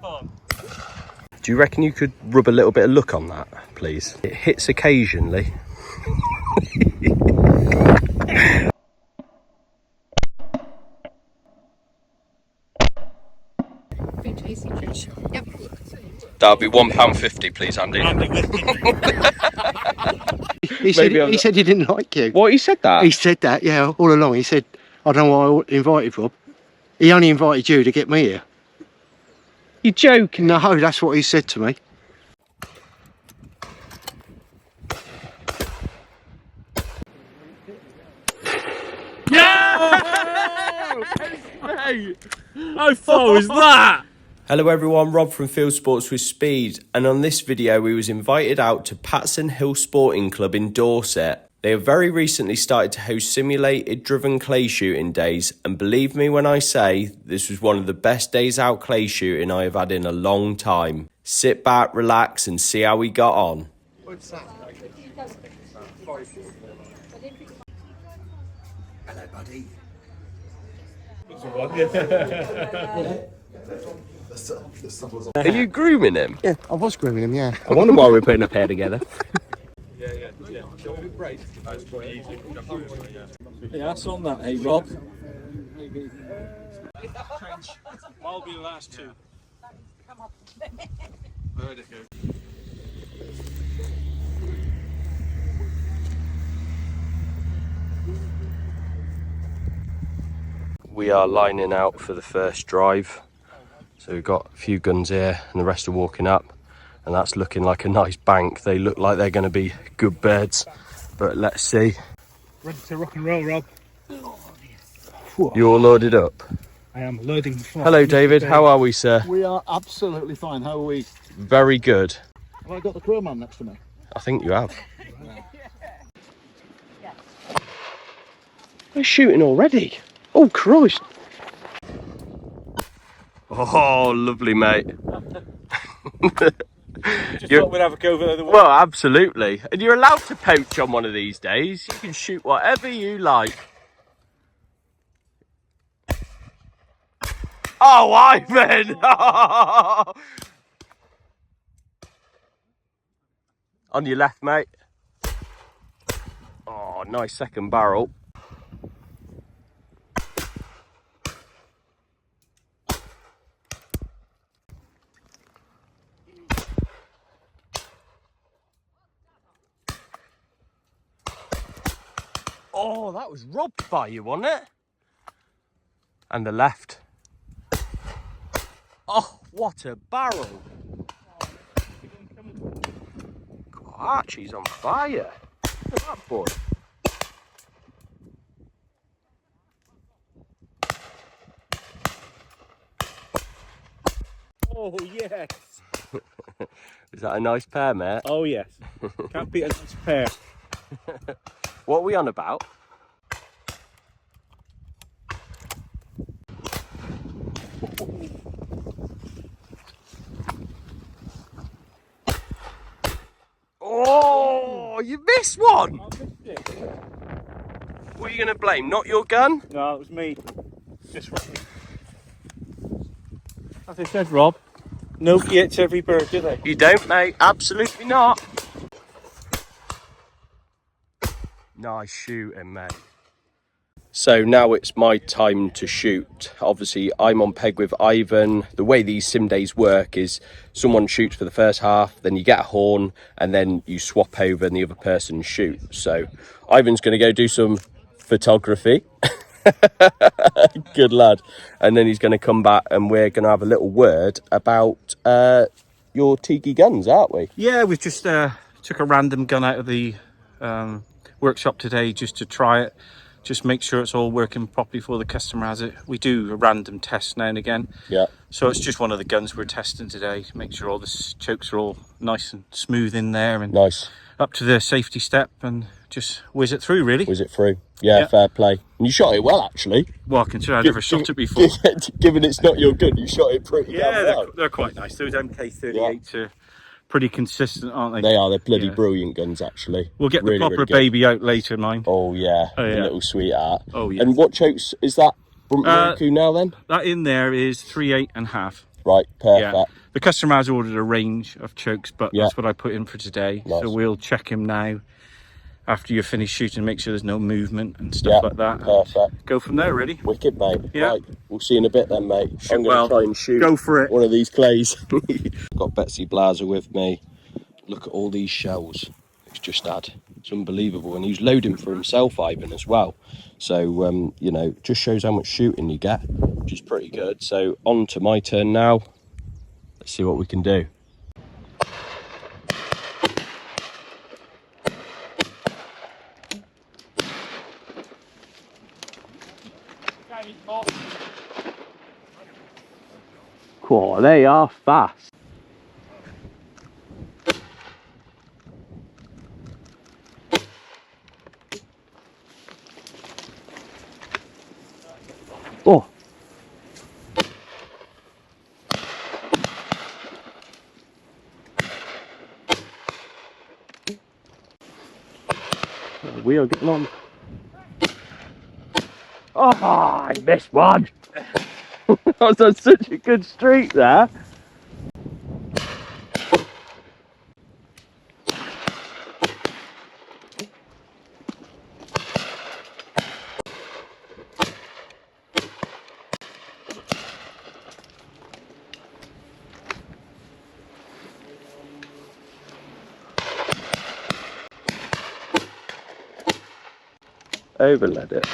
Do you reckon you could rub a little bit of luck on that, please? It hits occasionally. Yep. That'll be £1.50, please, Andy. He said he didn't like you. What, he said that? He said that, yeah, all along. He said, I don't know why I invited Rob. He only invited you to get me here. You're joking? No, that's what he said to me. How far was that? Hello everyone, Rob from Field Sports with Speed, and on this video we was invited out to Patson Hill Sporting Club in Dorset. They have very recently started to host simulated driven clay shooting days, and believe me when I say this was one of the best days out clay shooting I have had in a long time. Sit back, relax and see how we got on. Hello, buddy. Are you grooming him? Yeah, I was grooming him, yeah. I wonder why we're putting a pair together. Yeah, that's on that, hey Rob. I'll be the last two. Where'd it go? We are lining out for the first drive. So we've got a few guns here and the rest are walking up. And that's looking like a nice bank. They look like they're going to be good birds. But let's see. Ready to rock and roll, Rob. You all loaded up? I am loading the fire. Hello David, how are we, sir? We are absolutely fine. How are we? Very good. Have I got the crewman next to me? I think you have. We're shooting already. Oh Christ. Oh, lovely, mate. Just thought we'd have a go over the wall. Well, absolutely. And you're allowed to poach on one of these days. You can shoot whatever you like. Oh, Ivan! On your left, mate. Oh, nice second barrel. Oh, that was robbed by you, wasn't it? And the left. Oh, what a barrel. God, Archie's on fire. Look at that boy. Oh, yes. Is that a nice pair, mate? Oh, yes. Can't beat a nice pair. What are we on about? Oh, you missed one! I missed it. What are you going to blame? Not your gun? No, it was me. Just as I said, Rob, nobody hits every bird, do they? You don't, mate. Absolutely not. Nice shooting, mate. So now it's my time to shoot. Obviously, I'm on peg with Ivan. The way these sim days work is someone shoots for the first half, then you get a horn, and then you swap over and the other person shoots. So Ivan's going to go do some photography. Good lad. And then he's going to come back and we're going to have a little word about your Teague guns, aren't we? Yeah, we've just took a random gun out of the workshop today just to try it. Just make sure it's all working properly before the customer has it. We do a random test now and again. Yeah. So it's just one of the guns we're testing today to make sure all the chokes are all nice and smooth in there and Nice. up to the safety step and just whiz it through, really. Whiz it through. Yeah, fair play. And you shot it well, actually. Well, considering I've never shot it before. Given it's not your gun, you shot it pretty damn Yeah, well. they're quite nice. Those MK38s are pretty consistent, aren't they? They are. They're bloody brilliant guns, actually. We'll get really, the proper really baby out later, mine. Oh, yeah. Oh, yeah. The little sweetheart. Oh, yeah. And what chokes is that? Now, then? That in there is 3/8 and half. Right, perfect. Yeah. The customer has ordered a range of chokes, but Yeah. that's what I put in for today. Nice. So we'll check him now after you're finished shooting, make sure there's no movement and stuff like that. Perfect. Go from there, really. Wicked, mate. Yeah. Right, we'll see you in a bit then, mate. I'm going to well. try and shoot Go for it. one of these clays. Got Betsy Blaser with me. Look at all these shells he's just had. It's unbelievable. And he's loading for himself, Ivan, as well. So, you know, just shows how much shooting you get, which is pretty good. So on to my turn now. Let's see what we can do. Cool, they are fast. Oh. We are getting on. Oh, I missed one. That was on such a good streak there. Overled it.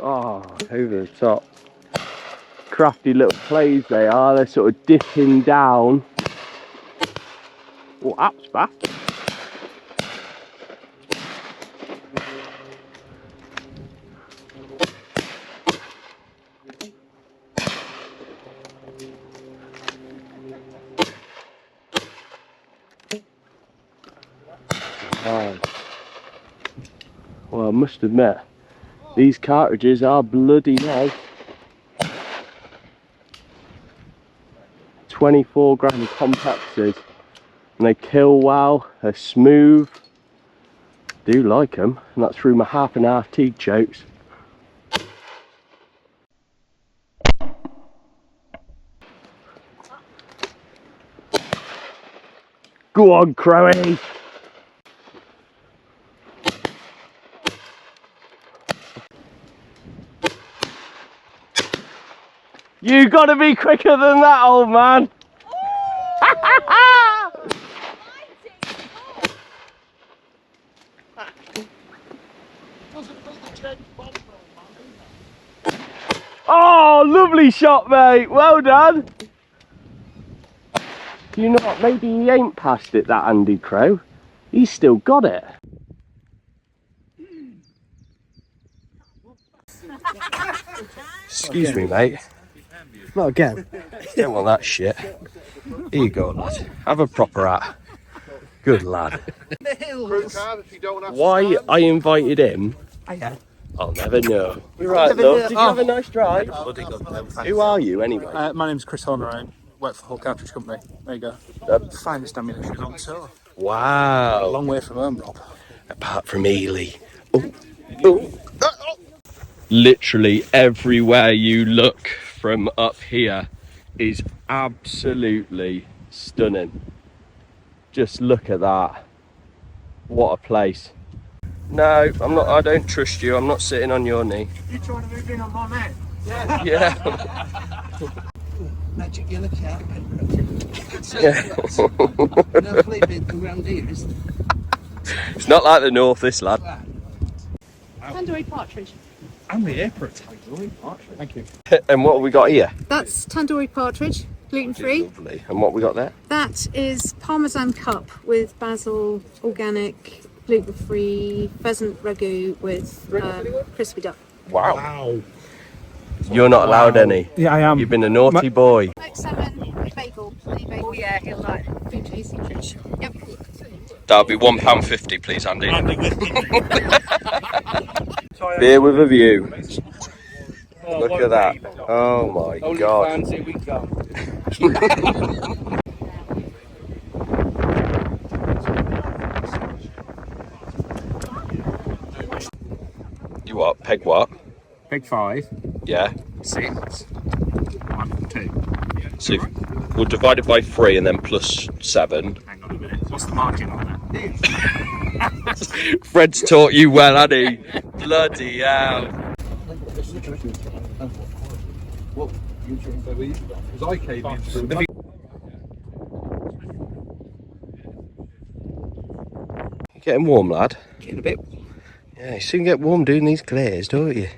Oh, over the top. Crafty little plays they are. They're sort of dipping down. Oh, that's fast. Oh. Well, I must admit, these cartridges are bloody nice. 24-gram compactors, and they kill well. They're smooth. Do like them, and that's through my half Teague Chokes. Go on, Crowy. You gotta be quicker than that, old man. Oh, lovely shot, mate. Well done. Do you know what? Maybe he ain't passed it, that Andy Crow. He's still got it. Excuse me, mate. Not again. Don't want that shit. Here you go, lad. Have a proper hat. Good lad. Why I invited him, I'll never know. You're right, love. Did you have a nice drive? Who are you, anyway? My name's Chris Horner. I work for Hull Cartridge Company. There you go. Finest ammunition on tour. Wow. A long way from home, Rob. Apart from Ely. Oh. Oh. Literally everywhere you look from up here is absolutely stunning. Just look at that. What a place. No, I'm not. I don't trust you. I'm not sitting on your knee. You trying to move in on my man? Yeah. Magic yellow cat. Yeah. No flipping around here, is there? It's not like the north, this lad. Tandoori partridge. I'm the air for a tandoori partridge. Thank you. And what have we got here? That's tandoori partridge, gluten-free. Lovely. And what we got there? That is parmesan cup with basil, organic, gluten-free pheasant ragu with crispy duck. Wow. You're not allowed any. Yeah, I am. You've been a naughty boy. Smoked salmon, bagel, honey bagel. Oh yeah, he'll like it. Big tasty fish. Yep. That'll be £1.50, please, Andy. Beer with a view. Look at that. Oh my god. what? Peg what? Peg 5, Yeah. 6, 1, 2. So we'll divide it by 3 and then plus 7. Hang on a minute. What's the margin on that? Fred's taught you well, hasn't he? Bloody hell. Because I came in through. You getting warm, lad? Getting a bit. Yeah, you soon get warm doing these clears, don't you?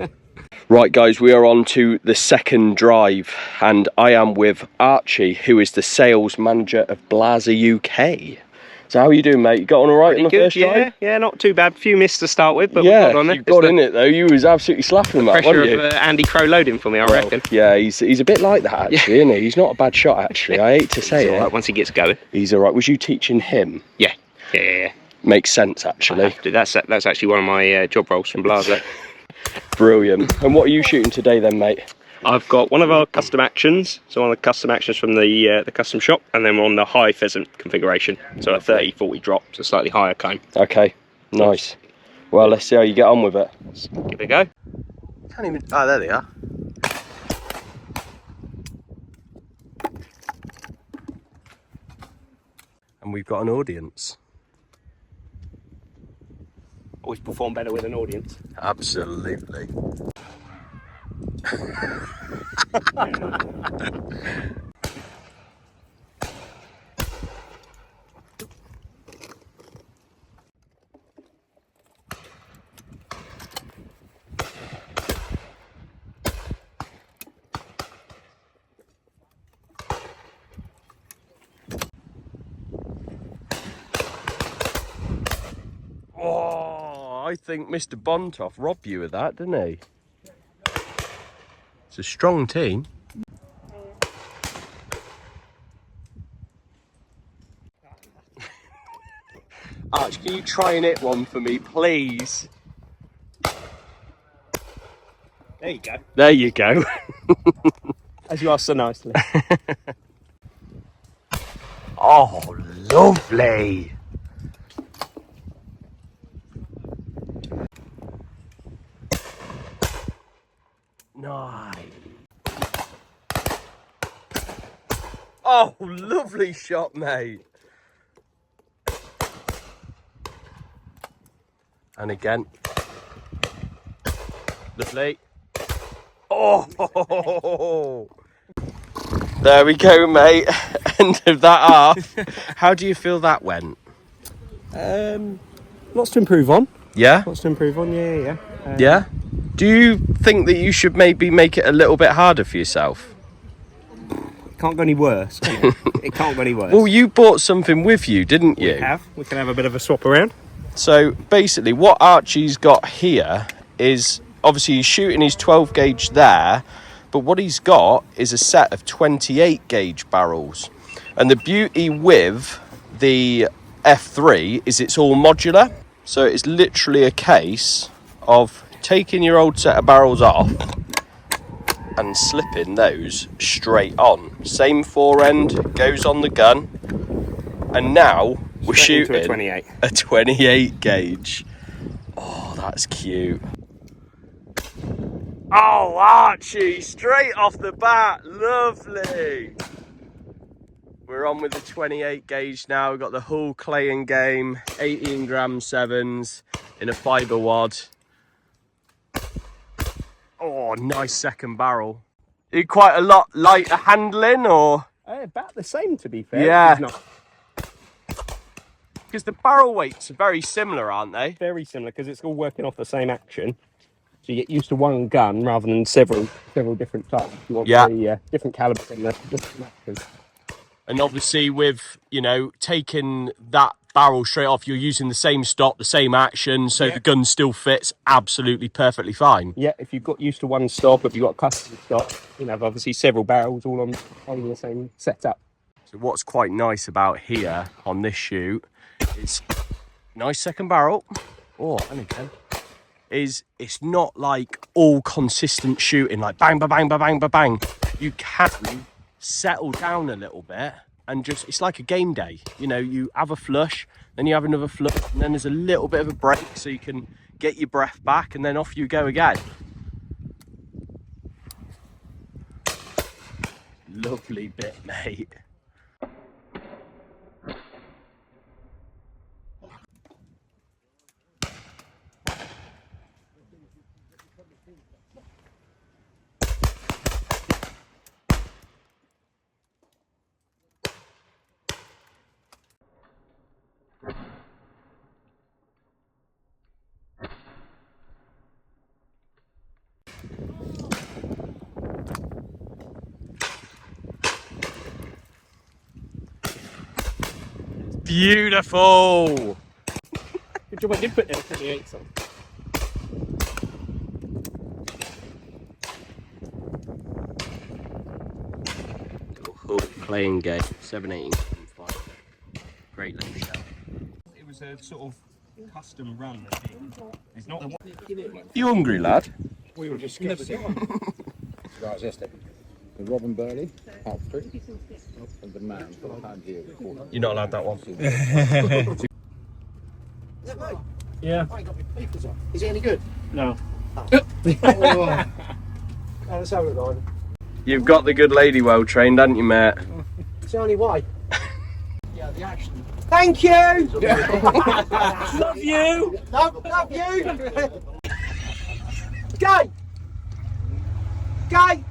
Right, guys, we are on to the second drive, and I am with Archie, who is the sales manager of Blaser UK. So how are you doing, mate? You got on all right in the first drive? Yeah, not too bad. A few misses to start with, but Yeah, we got on there. you got in it though. You was absolutely slapping that, Pressure wasn't you? of Andy Crow loading for me, I reckon. Yeah, he's a bit like that actually, isn't he? He's not a bad shot actually. I hate to say He's it. all right once he gets going. He's all right. Was you teaching him? Yeah. Makes sense I actually. have to. That's actually one of my job roles from Blaser. Brilliant. And what are you shooting today then, mate? I've got one of our custom actions, so one of the custom actions from the custom shop, and then we're on the high pheasant configuration, so a 30-40 drop, so slightly higher cone. Okay, nice. Well, let's see how you get on with it. Let's give it a go. Can't even. Oh, there they are. And we've got an audience. Always perform better with an audience. Absolutely. Oh, I think Mr. Bontoft robbed you of that, didn't he? It's a strong team. Arch, can you try and hit one for me, please? There you go. There you go. As you asked so nicely. Oh, lovely. Nice. Oh, lovely shot, mate. And again. Lovely. Oh, there we go, mate. End of that half. How do you feel that went? Lots to improve on. Yeah? Lots to improve on, yeah. Yeah? Do you think that you should maybe make it a little bit harder for yourself? Can't go any worse, can it? It can't go any worse. Well, you bought something with you, didn't you? We can have a bit of a swap around. So basically what Archie's got here is, obviously he's shooting his 12 gauge there, but what he's got is a set of 28 gauge barrels. And the beauty with the F3 is it's all modular. So it's literally a case of taking your old set of barrels off and slipping those straight on. Same forend, goes on the gun, and now we're shooting a 28 gauge. Oh, that's cute. Oh, Archie, straight off the bat, lovely. We're on with the 28 gauge now. We've got the Hull Clay and Game 18 gram 7s in a fibre wad. Oh, nice second barrel. Did quite a lot lighter handling, or? About the same, to be fair. Yeah. It's not Because the barrel weights are very similar, aren't they? very similar because it's all working off the same action. So you get used to one gun rather than several different types. You want the different calibers and the different actions. And obviously with, you know, taking that barrel straight off, you're using the same stock, the same action, so the gun still fits absolutely perfectly fine. Yeah, if you've got used to one stock, if you've got custom stock, you have obviously several barrels all on the same setup. So what's quite nice about here on this shoot is nice second barrel. Oh, and again. Is it's not like all consistent shooting, like bang, ba bang, ba bang, ba bang. You can settle down a little bit and just, it's like a game day. You know, you have a flush, then you have another flush, and then there's a little bit of a break so you can get your breath back, and then off you go again. Lovely bit, mate. Beautiful. Good job I did put there 28 on. Little Hull playing game, 7/18.5. Great little shell. It was a sort of custom run. It's not the You hungry, lad? We were just discussing. Right, yes, the Robin Burley, Hartford, and the man for the hand here. You're not allowed that one. Yeah. I ain't got my papers on. Is he any good? No. Let's have a look on. You've got the good lady well trained, haven't you, mate? It's the only way. Yeah, the action. Thank you! Love you! No, love you! Gay! Gay!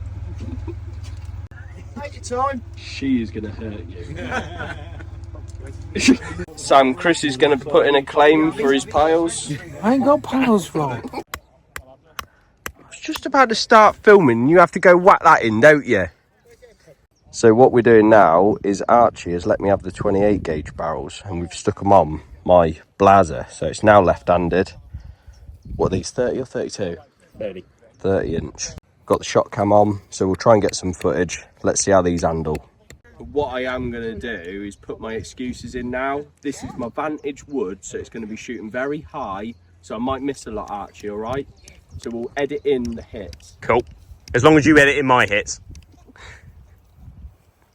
Take your time. She is going to hurt you. Sam, Chris is going to put in a claim for his piles. I ain't got piles wrong. I was just about to start filming. You have to go whack that in, don't you? So what we're doing now is Archie has let me have the 28 gauge barrels and we've stuck them on my Blaser. So it's now left-handed. What are these, 30 or 32? 30. 30 inch. Got the shot cam on, so we'll try and get some footage. Let's see how these handle. What I am going to do is put my excuses in now. This is my vantage wood, so it's going to be shooting very high, so I might miss a lot, Archie, all right? So we'll edit in the hits. Cool. As long as you edit in my hits.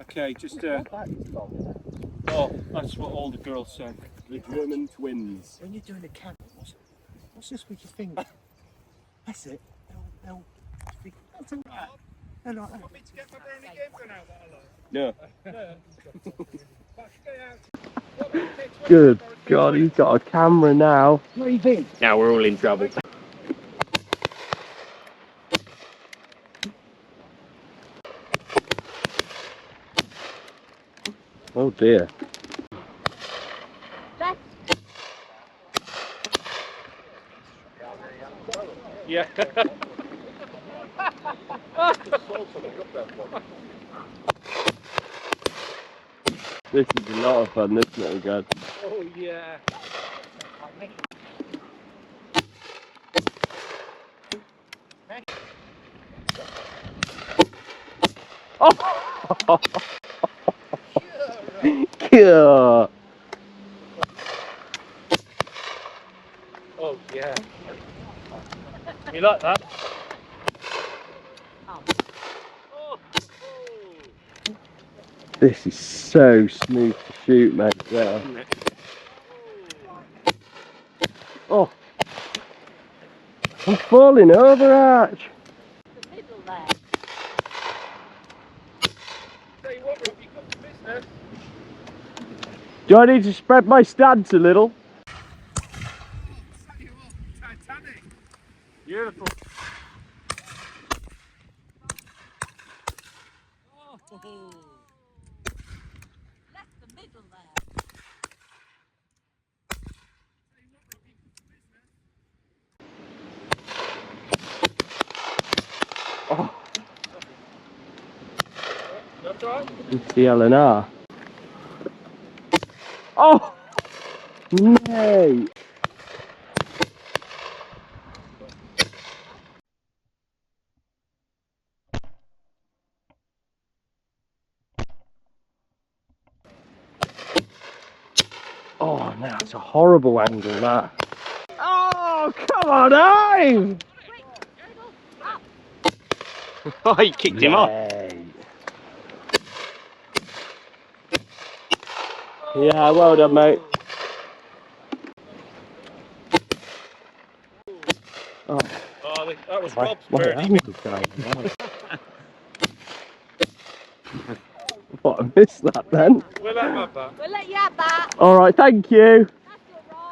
Okay, just oh, that's what all the girls said. The German twins. When you're doing a camera, what's this with your finger? That's it. They'll that's all right. They're like that. No. Good God, he's got a camera now. Where you been? Now we're all in trouble. Oh dear. Yeah. This is a lot of fun, this little gun. Oh yeah. Oh! Yeah. Oh yeah. You like that? This is so smooth to shoot, mate. Yeah. Oh, I'm falling over, Arch. Do I need to spread my stance a little? Beautiful. Oh, That's all right. it's the LNR. Oh, mate. Oh, no, it's a horrible angle, that. Oh, come on, Dave! Oh, he kicked him off. Yeah, well done, mate. Oh, that was Rob's My birdie. hand is going. What, I missed that then? We'll let him have that. We'll let you have that. All right, thank you.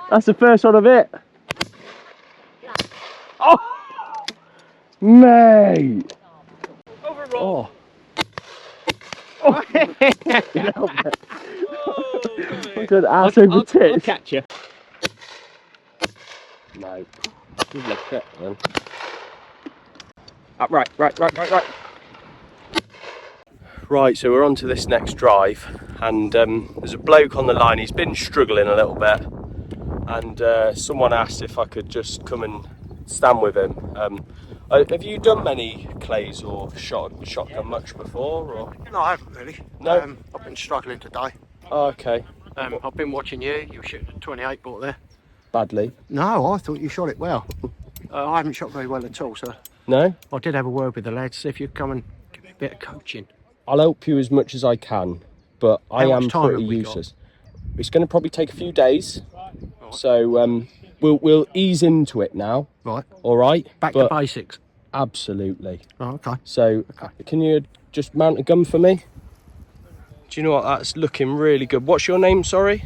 That's the first one of it. Oh, mate. Over Rob. Oh. Oh. Look at ass over I'll tits. catch you. No. Good luck, then. Right. Right, so we're on to this next drive, and there's a bloke on the line. He's been struggling a little bit, and someone asked if I could just come and stand with him. Have you done many clays or shotgun much before? Or? No, I haven't really. No? I've been struggling today. Oh, okay. I've been watching you. You were shooting a 28 ball there. Badly? No, I thought you shot it well. I haven't shot very well at all, so No? I did have a word with the lads. See if you come and give me a bit of coaching. I'll help you as much as I can, but I much am time pretty have we useless. It's going to probably take a few days, so we'll ease into it now. Right. All right? Back to basics. Absolutely. Oh, okay. So, can you just mount a gun for me? Do you know what? That's looking really good. What's your name, sorry?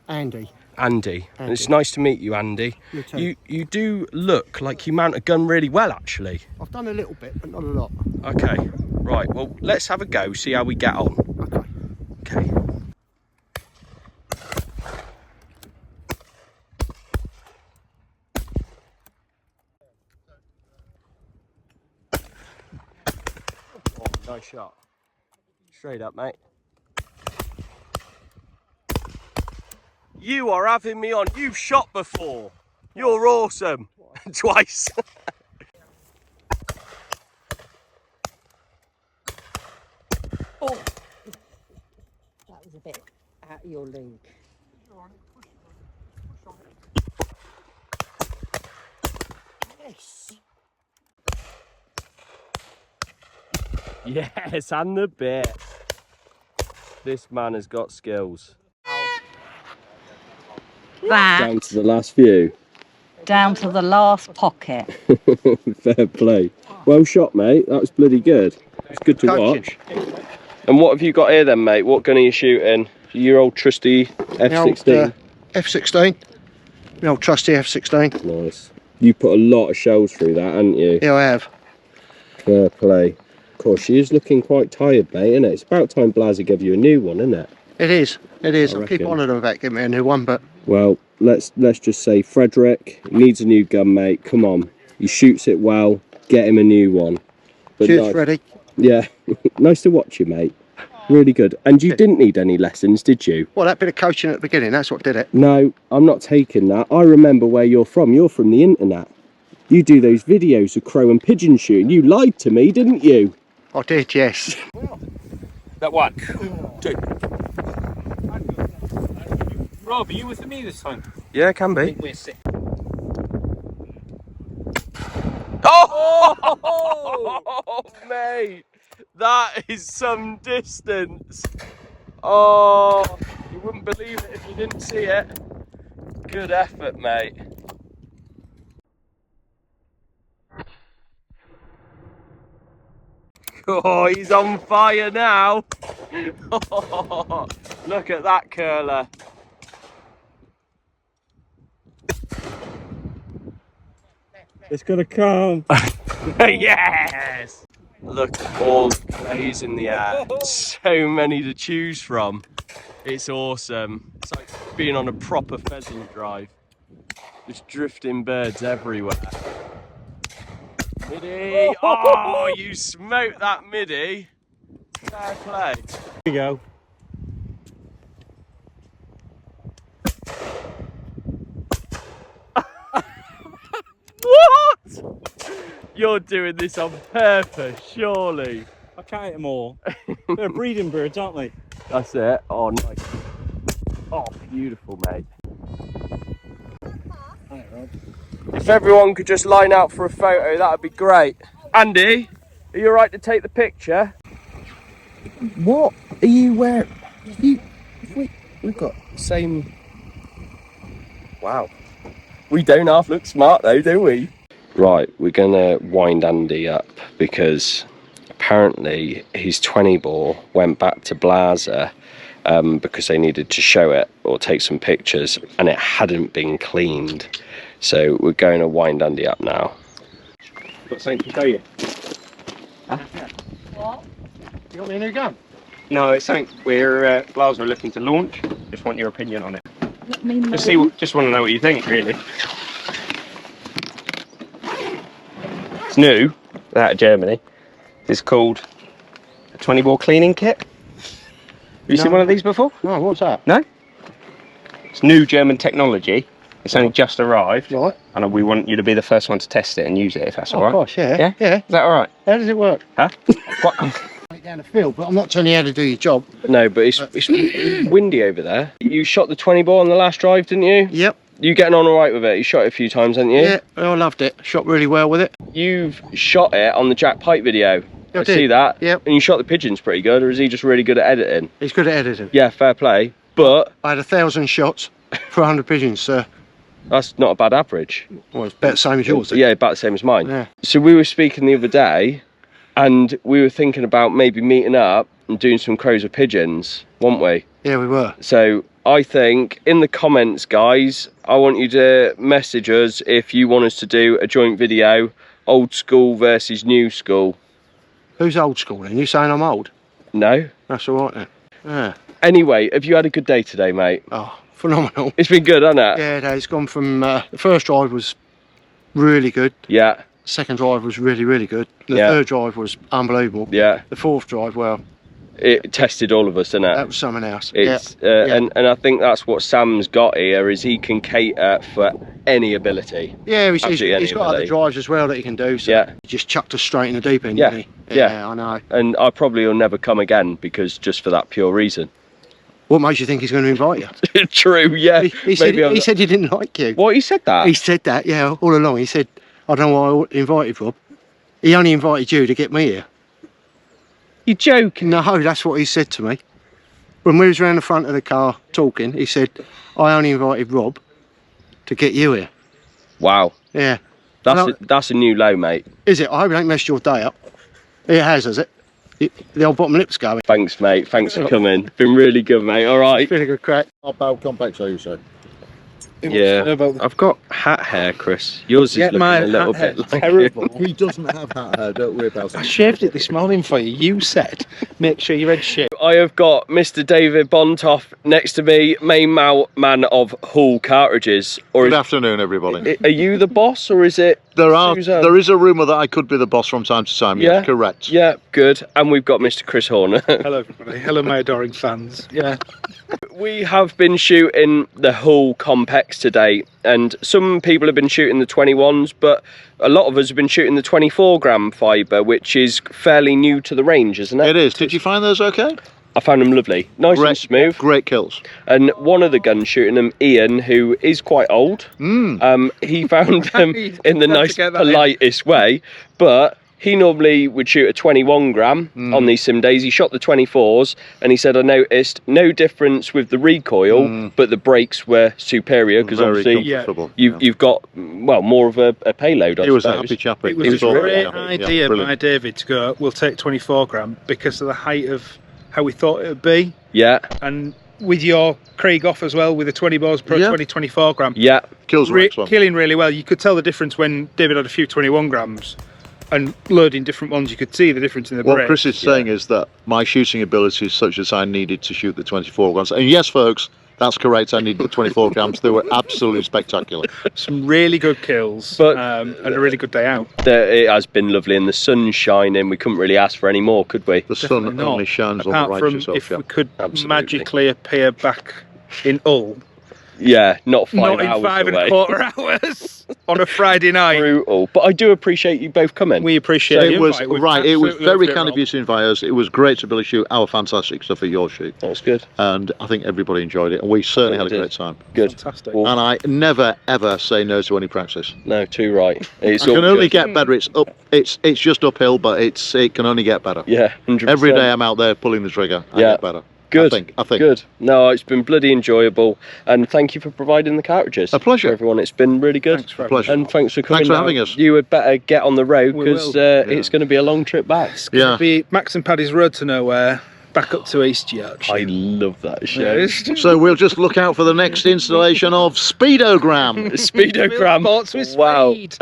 Andy. Andy. And it's nice to meet you, Andy. You too. You do look like you mount a gun really well, actually. I've done a little bit, but not a lot. Okay. Right, well, let's have a go, see how we get on. Okay. Okay. Oh, nice shot. Straight up, mate. You are having me on. You've shot before. You're awesome. Twice. Oh, that was a bit out of your league. Yes. Yes, and the bit. This man has got skills. That Down to the last few. down to the last pocket. Fair play. Well shot, mate. That was bloody good. It's good to watch. And what have you got here then, mate? What gun are you shooting? Your old trusty F16? F16. My old trusty F16. Nice. You put a lot of shells through that, haven't you? Yeah, I have. Fair play. Of course, she is looking quite tired, mate, isn't it? It's about time Blaser gave you a new one, isn't it? It is. It is. I I'll keep reckon. on them about giving me a new one, but Well, let's just say Frederick needs a new gun, mate. Come on. He shoots it well. Get him a new one. But cheers, nice. Freddie. Yeah. Nice to watch you, mate. Really good. And you didn't need any lessons, did you? Well, that bit of coaching at the beginning, that's what did it. No, I'm not taking that. I remember where you're from. You're from the internet. You do those videos of crow and pigeon shooting. You lied to me, didn't you? I did, yes. That one. Two. Rob, are you with me this time? Yeah, can I be. think we're sick. Oh, mate, that is some distance. Oh, you wouldn't believe it if you didn't see it. Good effort, mate. Oh, he's on fire now. Oh, look at that curler. It's gonna come. Yes! Look, all plays in the air. So many to choose from. It's awesome. It's like being on a proper pheasant drive. Just drifting birds everywhere. Midi! Oh, you smoked that midi. Fair play. Here we go. What? You're doing this on purpose, surely. I can't hit them all. They're breeding birds, aren't they? That's it. Oh, nice. Oh, beautiful, mate. If everyone could just line out for a photo, that would be great. Andy, are you alright to take the picture? What are you wearing? We've got the same. Wow. We don't half look smart though, do we? Right, we're gonna wind Andy up because apparently his 20 bore went back to Blaser because they needed to show it or take some pictures, and it hadn't been cleaned. So we're going to wind Andy up now. Got something to show you. What? You got me a new gun? No, it's something we're Blaser are looking to launch. Just want your opinion on it. Let me know. Just want to know what you think, really. It's new, out of Germany. It's called a 20 bore cleaning kit. Have you seen one of these before? No, what's that? No? It's new German technology. It's only just arrived. Right. And we want you to be the first one to test it and use it, if that's all right. Of course, yeah. Yeah? Yeah. Is that all right? How does it work? Huh? Down the field, but I'm not telling you how to do your job. No, but it's windy over there. You shot the 20 bore on the last drive, didn't you? Yep. You getting on all right with it? You shot it a few times, haven't you? Yeah, I loved it. Shot really well with it. You've shot it on the Jack Pipe video. I did. see that. Yep. And you shot the pigeons pretty good, or is he just really good at editing? He's good at editing. Yeah, fair play. But I had 1,000 shots for 100 pigeons, sir. that's not a bad average. Well, it's about the same as yours. Yeah, about the same as mine. Yeah. So we were speaking the other day, and we were thinking about maybe meeting up and doing some crows with pigeons, weren't we? Yeah, we were. So I think in the comments, guys, I want you to message us if you want us to do a joint video, old school versus new school. Who's old school then? You saying I'm old? No? That's all right then. Yeah. Anyway, have you had a good day today, mate? Oh, phenomenal. It's been good, hasn't it? Yeah, it's gone from the first drive was really good. Yeah, Second drive was really, really good. The Yeah. third drive was unbelievable. yeah. The fourth drive, well, It tested all of us, didn't it? that was something else. It's yeah. and I think that's what Sam's got here, is he can cater for any ability. Yeah, he's Absolutely got other anybody. drives as well that he can do. So Yeah. he just chucked us straight in the deep end, Yeah, didn't he? yeah. I know. And I probably will never come again because just for that pure reason. What makes you think he's going to invite you? True, yeah. He said he didn't like you. What, he said that? He said that, yeah, all along. He said, I don't know why I invited Rob. He only invited you to get me here. You're joking. No, that's what he said to me. When we was around the front of the car talking, he said, I only invited Rob to get you here. Wow. Yeah. That's a new low, mate. Is it? I hope it ain't messed your day up. It has it? The old bottom lip's going. Thanks, mate. Thanks for coming. Been really good, mate. All right. It's been a good crack. Our bow complex, are you say? Yeah. I've got hat hair, Chris. Yours is looking a little bit like terrible. He doesn't have hat hair, don't worry about it. I shaved it this morning for you. You said make sure you're head shaved. I have got Mr. David Bontoft next to me, main man of Hull Cartridges. Or Good afternoon, everybody. are you the boss, or is it Suzanne? There is a rumour that I could be the boss from time to time. Yeah? Yes, correct. Yeah, good. And we've got Mr. Chris Horner. Hello, everybody. Hello, my adoring fans. Yeah. We have been shooting the Hull Complex today, and some people have been shooting the 21s, but a lot of us have been shooting the 24 gram fibre, which is fairly new to the range, isn't it? It is. Did you find those okay? I found them lovely, nice and smooth. Great kills. And one of the guns shooting them, Ian, who is quite old, he found them in the nice, politest way, but he normally would shoot a 21 gram on these sim days. He shot the 24s, and he said, I noticed no difference with the recoil, but the brakes were superior, because obviously you've got, well, more of a payload, I suppose. He was a happy chap. It was a great idea by David to go, we'll take 24 gram because of the height of how we thought it would be. Yeah. And with your Craig off as well, with the 20 bores per 24 gram. Yeah. Kills killing really well. You could tell the difference when David had a few 21 grams. And loading different ones, you could see the difference in the What brake. Chris is saying is that my shooting ability is such as I needed to shoot the 24 grams. And yes, folks, that's correct. I needed the 24 grams. They were absolutely spectacular. Some really good kills, but and a really good day out. It has been lovely, and the sun's shining. We couldn't really ask for any more, could we? The sun only shines on the Apart righteous. from if we could magically appear back in Hull. Yeah, not 5 hours Not in 5 away. and a quarter hours on a Friday night. Brutal. But I do appreciate you both coming. We appreciate it. the Was invite. right. It was Absolutely very kind of you to invite us. It was great to be able to shoot our fantastic stuff at your shoot. That was good. And I think everybody enjoyed it, and we certainly had a great time. Good. Fantastic. And I never ever say no to any practice. No, too right. It's I can all only good. get better. It's up. It's just uphill, but it can only get better. Yeah, 100%. Every day I'm out there pulling the trigger. I get better. Good. I think. Good. No, it's been bloody enjoyable, and thank you for providing the cartridges. A pleasure. For everyone. It's been really good. Thanks for A pleasure. And thanks for coming. Thanks for down. having us. You would better get on the road We because will. it's going to be a long trip back. Yeah. Be Max and Paddy's Road to Nowhere, back up to East Yorkshire. I love that show. So we'll just look out for the next installation of Speedogram. Speedogram. Sports with Wow. speed.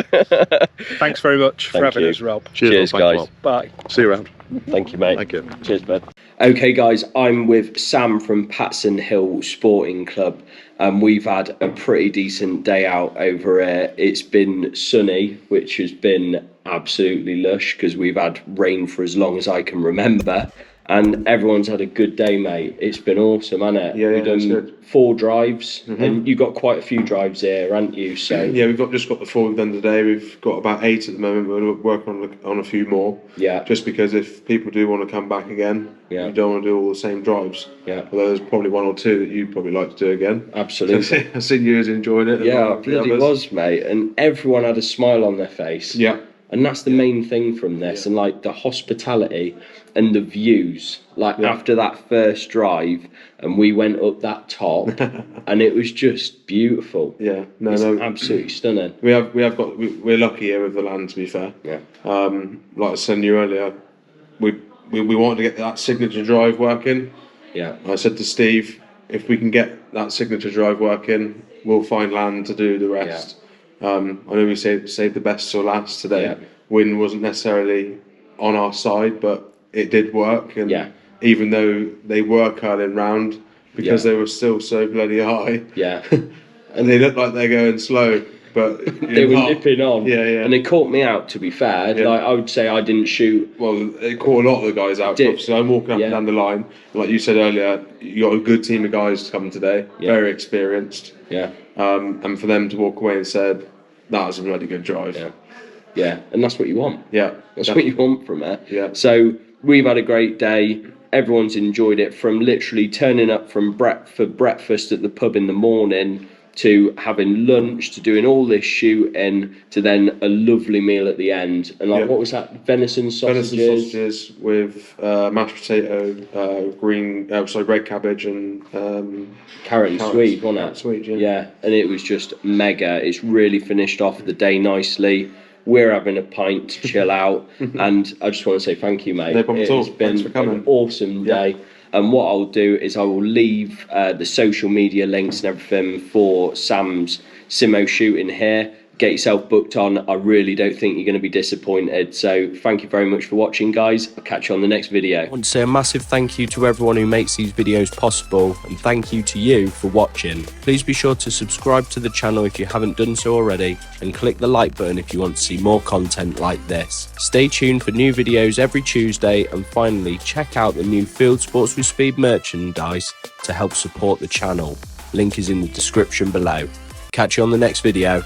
Thanks very much for Thank having you. us, Rob. Cheers, Rob. Thanks guys. a lot. Bye. See you around. Thank you, mate. Thank you. Cheers, bud. Okay, guys, I'm with Sam from Patson Hill Sporting Club, and we've had a pretty decent day out over here. It's been sunny, which has been absolutely lush because we've had rain for as long as I can remember. And everyone's had a good day, mate. It's been awesome, hasn't it? Yeah, We've done it's good. 4 drives, and you've got quite a few drives here, haven't you? So Yeah, we've just got the 4 we've done today. We've got about 8 at the moment. We're working on a few more. yeah, Just because if people do want to come back again, Yeah. you don't want to do all the same drives. yeah, Although there's probably 1 or 2 that you'd probably like to do again. absolutely. I've seen you as enjoying it. Yeah, along with the bloody others. was, mate. And everyone had a smile on their face. Yeah. And that's the main thing from this, and like the hospitality and the views. Like after that first drive, and we went up that top, and it was just beautiful. Yeah. It's absolutely stunning. We're lucky here with the land, to be fair. Yeah. Like I said to you earlier, we wanted to get that signature drive working. Yeah. I said to Steve, if we can get that signature drive working, we'll find land to do the rest. I know we saved the best till last today. Yeah. Wind wasn't necessarily on our side, but it did work. And Yeah. even though they were curling round, because they were still so bloody high, Yeah. and they looked like they're going slow, but They were nipping on. Yeah, yeah. And they caught me out, to be fair. Yeah. Like, I would say I didn't shoot. Well, it caught a lot of the guys out. Did. So I'm walking up Yeah. and down the line. Like you said earlier, you got a good team of guys coming today, Yeah. very experienced. Yeah. And for them to walk away and said, that was a bloody good drive. Yeah. Yeah. And that's what you want. Yeah. That's what you want from it. Yeah. So we've had a great day. Everyone's enjoyed it, from literally turning up for breakfast at the pub in the morning, to having lunch, to doing all this shooting, to then a lovely meal at the end. And like, Yeah. what was that? Venison sausages. Venison sausages with mashed potato, red cabbage and Carrot and carrots. sweet, wasn't it? Carrot sweet, yeah. Yeah, and it was just mega. It's really finished off the day nicely. We're having a pint to chill out, and I just want to say thank you, mate. No problem at all. It's been Thanks for coming. an awesome day. And what I'll do is I will leave the social media links and everything for Sam's Simo shooting here. Get yourself booked on. I really don't think you're going to be disappointed. So thank you very much for watching, guys. I'll catch you on the next video. I want to say a massive thank you to everyone who makes these videos possible, and thank you to you for watching. Please be sure to subscribe to the channel if you haven't done so already, and click the like button if you want to see more content like this. Stay tuned for new videos every Tuesday, and finally check out the new Field Sports with Speed merchandise to help support the channel. Link is in the description below. Catch you on the next video.